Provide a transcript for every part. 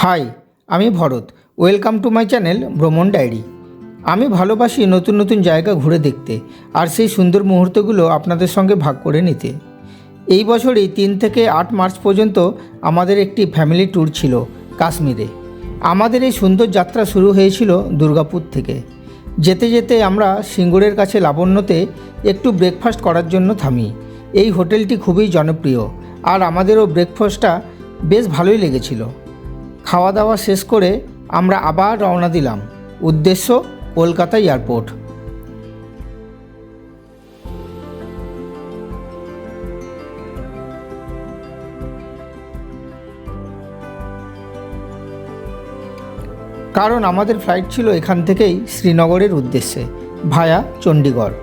High, আমি Bharat. Welcome to my channel ভ্রমণ diary. আমি ভালোবাসি নতুন নতুন জায়গা ঘুরে দেখতে আর সেই সুন্দর মুহূর্তগুলো আপনাদের সঙ্গে ভাগ করে নিতে। এই বছরই 3 থেকে 8 মার্চ পর্যন্ত আমাদের একটি ফ্যামিলি ট্যুর ছিল কাশ্মীরে। আমাদের এই সুন্দর যাত্রা শুরু হয়েছিল দুর্গাপুর থেকে। যেতে যেতে আমরা সিঙ্গুরের কাছে লাবণ্যতে একটু ব্রেকফাস্ট করার জন্য থামি। এই হোটেলটি খুবই জনপ্রিয় আর আমাদেরও ব্রেকফাস্টটা বেশ ভালোই লেগেছিল। খাওয়া দাওয়া শেষ করে আমরা আবার রওনা দিলাম, উদ্দেশ্য কলকাতা এয়ারপোর্ট। কারণ আমাদের ফ্লাইট ছিল এখান থেকেই শ্রীনগরের উদ্দেশ্যে ভায়া চণ্ডীগড়।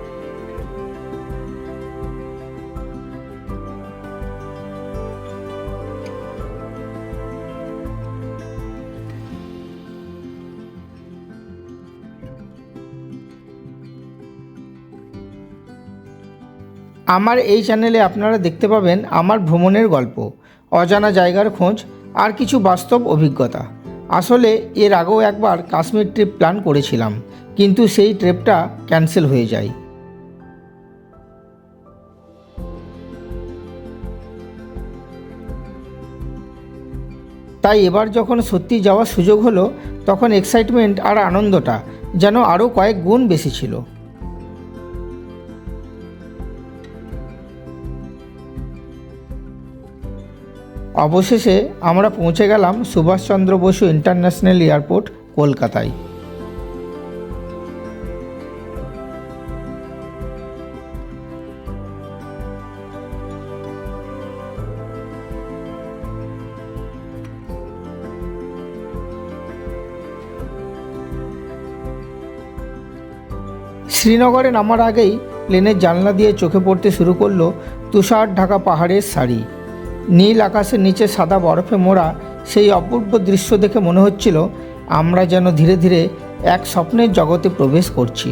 আমার এই চ্যানেলে আপনারা দেখতে পাবেন আমার ভ্রমণের গল্প, অজানা জায়গার খোঁজ আর কিছু বাস্তব অভিজ্ঞতা। আসলে এর আগেও একবার কাশ্মীর ট্রিপ প্ল্যান করেছিলাম, কিন্তু সেই ট্রিপটা ক্যান্সেল হয়ে যায়। তাই এবার যখন সত্যি যাওয়ার সুযোগ হলো, তখন এক্সাইটমেন্ট আর আনন্দটা যেন আরও কয়েক গুণ বেশি ছিল। অবশেষে আমরা পৌঁছে গেলাম সুভাষচন্দ্র বসু ইন্টারন্যাশনাল এয়ারপোর্ট, কলকাতায়। শ্রীনগরে নামার আগেই প্লেনের জানলা দিয়ে চোখে পড়তে শুরু করলো তুষার ঢাকা পাহাড়ের সারি। নীল আকাশের নিচে সাদা বরফে মোড়া সেই অপূর্ব দৃশ্য দেখে মনে হচ্ছিল আমরা যেন ধীরে ধীরে এক স্বপ্নের জগতে প্রবেশ করছি।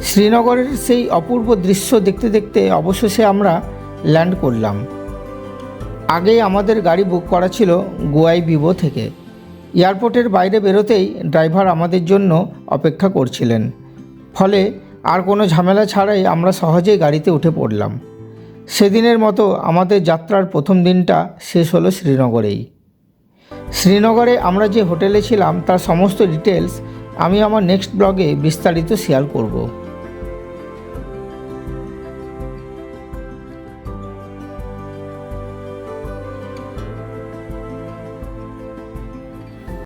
শ্রীনগরের সেই অপূর্ব দৃশ্য দেখতে দেখতে অবশেষে আমরা ল্যান্ড করলাম। আগেই আমাদের গাড়ি বুক করা ছিল গোয়াই বিবো থেকে। এয়ারপোর্টের বাইরে বেরোতেই ড্রাইভার আমাদের জন্য অপেক্ষা করছিলেন, ফলে আর কোনো ঝামেলা ছাড়াই আমরা সহজেই গাড়িতে উঠে পড়লাম। সেদিনের মতো আমাদের যাত্রার প্রথম দিনটা শেষ হলো শ্রীনগরেই। শ্রীনগরে আমরা যে হোটেলে ছিলাম তার সমস্ত ডিটেলস আমি আমার নেক্সট ব্লগে বিস্তারিত শেয়ার করব।